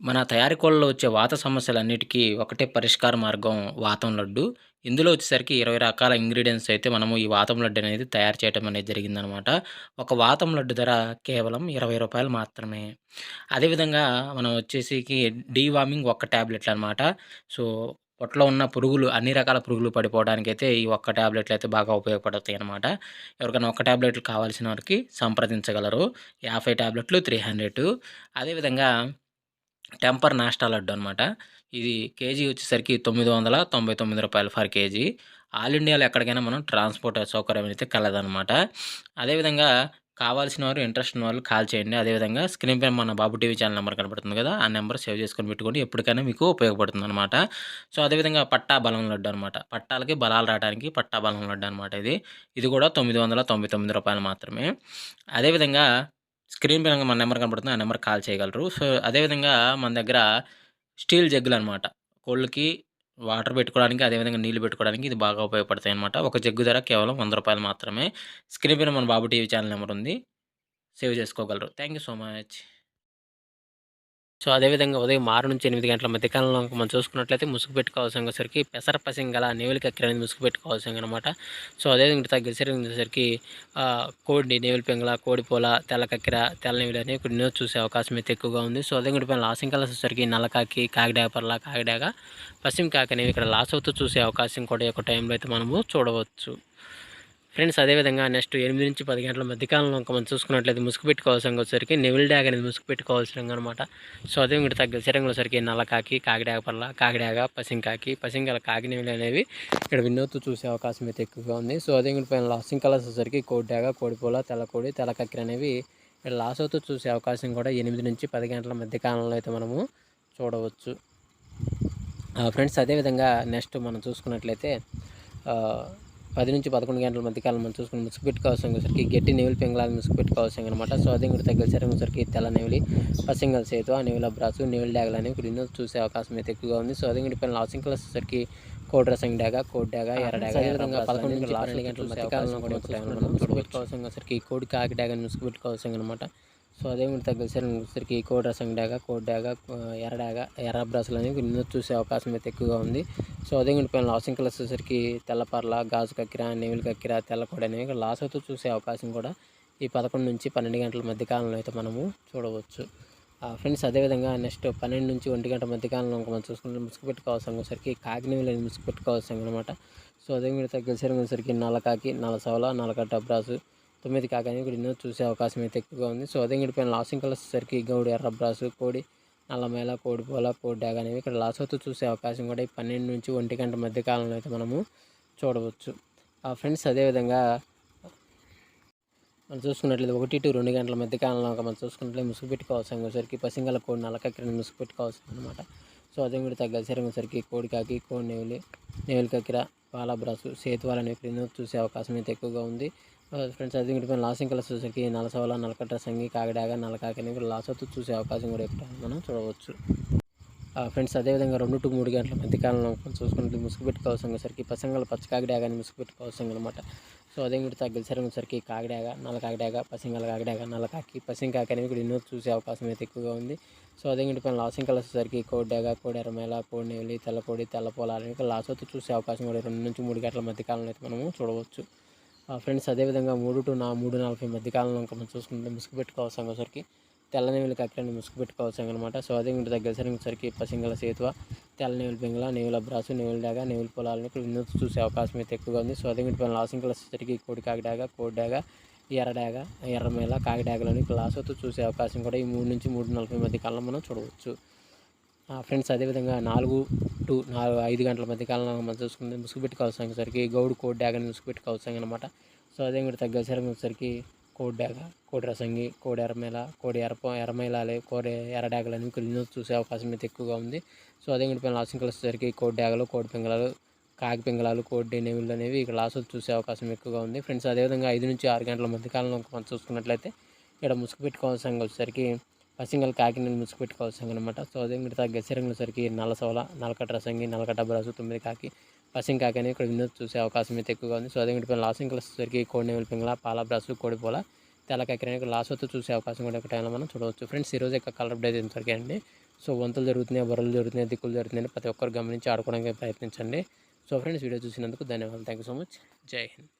మన తయారీ కోళ్ళలో వచ్చే వాత సమస్యలన్నిటికీ ఒకటే పరిష్కార మార్గం వాతం లడ్డు. ఇందులో వచ్చేసరికి 20 రకాల ఇంగ్రీడియెంట్స్ అయితే మనము ఈ వాతం లడ్డు అనేది తయారు చేయటం అనేది జరిగిందనమాట. ఒక వాతం లడ్డు ధర కేవలం రూ. 20 మాత్రమే. అదేవిధంగా మనం వచ్చేసికి డీవార్మింగ్ ఒక్క టాబ్లెట్లనమాట. సో, పొట్టలో ఉన్న పురుగులు అన్ని రకాల పురుగులు పడిపోవడానికైతే ఈ ఒక్క టాబ్లెట్లయితే బాగా ఉపయోగపడతాయనమాట. ఎవరికైనా ఒక్క టాబ్లెట్లు కావాల్సిన వారికి సంప్రదించగలరు. 50 టాబ్లెట్లు 300. అదేవిధంగా టెంపర్ నాస్టా లడ్డు అనమాట. ఇది కేజీ వచ్చేసరికి రూ. 999 ఫర్ కేజీ. ఆల్ ఇండియాలో ఎక్కడికైనా మనం ట్రాన్స్‌పోర్ట్ సౌకర్యం అయితే కలదనమాట. అదేవిధంగా కావాల్సిన వారు, ఇంట్రెస్ట్ ఉన్నవాళ్ళు కాల్ చేయండి. అదేవిధంగా స్క్రీన్ పైన మన బాబు టీవీ ఛానల్ నెంబర్ కనపడుతుంది కదా! ఆ నెంబర్ సేవ్ చేసుకొని పెట్టుకోండి. ఎప్పటికైనా మీకు ఉపయోగపడుతుందనమాట. సో, అదేవిధంగా పట్టా బలం లడ్డు అనమాట. పట్టాలకి బలాలు రావడానికి పట్టా బలం లడ్డు అనమాట ఇది. ఇది కూడా రూ. 999 మాత్రమే. అదేవిధంగా స్క్రీన్ పైన మన నంబర్ కనపడుతుంది. ఆ నంబర్‌కి కాల్ చేయగలరు. సో, అదేవిధంగా మన దగ్గర స్టీల్ జగ్గులనమాట. కోళ్ళకి వాటర్ పెట్టుకోవడానికి, అదేవిధంగా నీళ్లు పెట్టుకోవడానికి ఇది బాగా ఉపయోగపడతాయనమాట. ఒక జగ్గు ధర కేవలం రూ. 100 మాత్రమే. స్క్రీన్ పైన మన బాబు టీవీ ఛానల్ నంబర్ ఉంది. సేవ్ చేసుకోగలరు. Thank you so much. So, అదేవిధంగా ఉదయం 6-8 గంటల మధ్య కాలంలో గనుక మనం చూసుకున్నట్లయితే ముసుగు పెట్టుకోవాల్సొచ్చేసరికి పెసర పసింగల నేవులు కక్కెర అనేది ముసుగు పెట్టుకోవాల్సిందనమాట. సో, అదేవిధంగా తగ్గిసరికి కోడి నేవులు పింగళ, కోడిపోల, తెల్ల కక్కెర, తెల్ల నేవులు అనేవి కొన్ని చూసే అవకాశం అయితే ఎక్కువగా ఉంది. సో, అదేవిధంగా పైన లాసింగ్ కలర్స్ వచ్చేసరికి నల్లకాకి, కాకిడాక పర్ల, కాకిడాక, పశ్చిమ కాకి అనేవి ఇక్కడ లాస్ అవుతూ చూసే అవకాశం కూడా ఈ యొక్క టైంలో అయితే మనము చూడవచ్చు. ఫ్రెండ్స్ అదేవిధంగా నెక్స్ట్ 8-10 గంటల మధ్యకాలంలో ఇంకా మనం చూసుకున్నట్లయితే ముసుగు పెట్టుకోవాల్సిన వచ్చేసరికి నెవిల్ డ్యాగ్ అనేది ముసుగు పెట్టుకోవాల్సిన అనమాట. సో అదే ఇంకటి తగ్గ శరీరంలో సరికి నల్లకాకి, కాకిడాక పర్ల, కాకిడాక, పసింకాకి, పసింగల కాకి నెవిలి అనేవి ఇక్కడ వినోత్తు చూసే అవకాశం అయితే ఎక్కువగా ఉంది. సో అదే ఇంకటి పైన లాసింగ్ కలర్స్ వచ్చేసరికి కోడి డ్యాగ, కోడిపోల, తెల్లకోడి, తెల్లకక్కిర అనేవి ఇక్కడ లాస్ అవుతూ చూసే అవకాశం కూడా 8-10 గంటల మధ్య కాలంలో అయితే మనము చూడవచ్చు. ఫ్రెండ్స్ అదేవిధంగా నెక్స్ట్ మనం చూసుకున్నట్లయితే 10-11 గంటల మధ్యకాలం మనం చూసుకుని ముసుగు పెట్టుకోవాల్సరికి గట్టి నెవిలి పింగళాలు ముసుగు పెట్టుకోవాల్సింది అనమాట. సో అదే కూడా తగ్గల సరికి తెల్ల నెవిలి, పసింగల్ సేతు, ఆ నెవిల బ్రాసు, నెవిలి డ్యాగలు అనేవి ఇప్పుడు చూసే అవకాశం అయితే ఎక్కువగా ఉంది. సో అదే కూడా పైన లాసింగ్ కలర్స్ వచ్చరికి కోడి రసం డ్యాగ, కోడి డ్యాగ, ఎర్ర డ్యాగ, అదేవిధంగా 11-12 గంటల మధ్యకాలంలో కూడా ముసుగు పెట్టుకోవాల్సరికి కోడి కాకి డ్యాగని ముసుగు పెట్టుకోవాల్సింది అనమాట. సో అదే మీరు తగ్గసరికి కోడి రసం డ్యాగ, కోడి డ్యాగ, ఎర్ర డ్యాగ, ఎర్ర బ్రాసులు అనేవి వినోద్ చూసే అవకాశం అయితే ఎక్కువగా ఉంది. సో అదే పైన లాసింగ్ కలర్స్ వచ్చేసరికి తెల్లపర్ల, గాజు కక్కిర, నెవిలి కక్కిర, తెల్లకోడి అనేవి ఇక్కడ లాస్ అవుతూ చూసే అవకాశం కూడా ఈ 11-12 గంటల మధ్య కాలంలో అయితే మనము చూడవచ్చు. ఫ్రెండ్స్ అదేవిధంగా నెక్స్ట్ 12-1 గంట మధ్య కాలంలో మనం చూసుకుంటే ముసుగు పెట్టుకోవాల్సరికి కాకి నెవిలి అనేది ముసుగు పెట్టుకోవాల్సింది అనమాట. సో అదే మీరు తగ్గసరికి నల్లకాకి, నల్లసవల, నల్లకట్ట బ్రాసు, 9 కాకి అనేవి ఇక్కడ వినోద్ చూసే అవకాశం అయితే ఎక్కువగా ఉంది. సో అదే పైన లాసింగ్ కలర్స్ వచ్చేసరికి గౌడి, ఎర్ర బ్రాసు, కోడి, నల్లమేల, కోడిపోల, కోడి డ్యాగ్ అనేవి ఇక్కడ లాస్ అవుతూ చూసే అవకాశం కూడా ఈ 12-1 గంట మధ్య కాలంలో అయితే మనము చూడవచ్చు. ఫ్రెండ్స్ అదేవిధంగా మనం చూసుకున్నట్లయితే 1-2 గంటల మధ్య కాలంలో మనం చూసుకున్నట్లయితే ముసుగు పెట్టుకోవాల్సరికి పసింగల కోడి నల్లకక్కిరని ముసుగు పెట్టుకోవాల్సింది అనమాట. సో అదే కూడా తగ్గ సరికి కోడి కాకి, కోడి నెవిలి, నెవిలి కక్కిర, పాల బ్రాసు, సేతువాలు అనేవి ఇక్కడ చూసే అవకాశం అయితే ఎక్కువగా ఉంది. ఫ్రెండ్స్ అది పైన లాసింగ్ కలర్స్ వచ్చేసరికి నల్లసవల, నల్లకట్ట సంగి, కాకిడాగ, నల్లకాకి అనేవి లాస్ అవుతూ చూసే అవకాశం కూడా ఇక్కడ మనం చూడవచ్చు. ఫ్రెండ్స్ అదేవిధంగా 2-3 గంటల మధ్య కాలంలో చూసుకుంటే ముసుగు పెట్టుకోవాల్సరికి పసంగల పచ్చ కాకిడాగని ముసుగు పెట్టుకోవాల్సింది అనమాట. సో అదే మీరు తగ్గసరికి కాకిడాగ, నల్ల కాకిడాగ, పసింగల కాకిడాగ, నల్లకాకి, పసింకాకి అనేవి ఇక్కడ ఎన్నో చూసే అవకాశం అయితే ఎక్కువగా ఉంది. సో అదే పైన లాసింగ్ కలర్స్ వచ్చేసరికి కోడి డాగ, కోడి ఎర్రమేల, కోడి నెవిలి, తెల్లకోడి, తెల్ల పొలాలు అనేవి లాస్ అవుతూ చూసే అవకాశం కూడా 2-3 గంటల మధ్య కాలంలో అయితే మనము చూడవచ్చు. ఫ్రెండ్స్ అదేవిధంగా 3-3:40 మధ్య కాలంలో మనం చూసుకుంటే ముసుగు పెట్టుకోవాల్సరికి తెల్ల నెవిలి కక్కిరని ముసుగు పెట్టుకోవాల్సింది అనమాట. సో అదే ఇంటి దగ్గర సరికి పసింగల సేతువ, తెల్ల నెవిలి పింగళ, నెవిల బ్రాసు, నెవిలి డాగ, నెవిలి పొలాలను ఇక్కడ వినోద్ చూసే అవకాశం అయితే ఎక్కువగా ఉంది. సో అదే ఇంటి పైన లాసింగ్ కలర్స్ సరికి కోడి కాకి డాగ, కోడి డాగ, ఎర్ర డాగ, ఎర్రమేల, కాకి డాగలని లాస్ అవుతూ చూసే అవకాశం కూడా ఈ 3-3:40 మధ్య కాలంలో మనం చూడవచ్చు. ఫ్రెండ్స్ అదేవిధంగా 4-5 గంటల మధ్య కాలంలో మనం చూసుకుంటే ముసుగు పెట్టుకోవాల్సరికి గౌడు కోడి డాగని ముసుగు పెట్టుకోవాల్సింది అనమాట. సో అదే కూడా తగ్గసరికి కోడి డాగ, కోడి రసంగి, కోడి ఎర్రమేల, కోడి ఎర్రమేలాలే, కోడి ఎర్ర డాగలని వినోద్ చూసే అవకాశం అయితే ఎక్కువగా ఉంది. సో అదే పైన లాసింగ్ కలర్స్ వచ్చేసరికి కోడి డాగలు, కోడి పింగళాలు, కాకి పింగళాలు, కోడి నెమిళ్ళు అనేవి ఇక్కడ లాస్ చూసే అవకాశం ఎక్కువగా ఉంది. ఫ్రెండ్స్ అదేవిధంగా 5-6 గంటల మధ్య కాలంలో మనం చూసుకున్నట్లయితే ఇక్కడ ముసుగు పెట్టుకోవాల్సిన వచ్చేసరికి పసింగల్ కాకిని ముసుగు పెట్టుకోవాల్సింది అనమాట. సో అదే మిగతా గెసరంగుల సరికి నల్లసవల, నల్లకట్ట రసంగి, నల్లకట్ట బ్రాసు, 9 కాకి, పసింగ్ కాకి అనేవి ఇక్కడ వినోద్ చూసే అవకాశం అయితే ఎక్కువగా ఉంది. సో అదే పైన లాసింగ్ కలర్స్ సరికి కోడి నెమిలి పింగళ, పాల బ్రాసు, కోడిపోల, తెల్ల కాకి అనేవి లాస్ అవుతూ చూసే అవకాశం కూడా ఒక టైంలో మనం చూడవచ్చు. ఫ్రెండ్స్ ఈరోజు యొక్క కలర్ అప్డేట్ ఇంతవరకే అండి. సో వంతులు జరుగుతున్నాయి, బరువులు జరుగుతున్నాయి, దిక్కులు జరుగుతున్నాయి ప్రతి ఒక్కరు గమనించి ఆడుకోవడానికి ప్రయత్నించండి. సో ఫ్రెండ్స్, వీడియో చూసినందుకు ధన్యవాదాలు. Thank you so much. జై హింద్.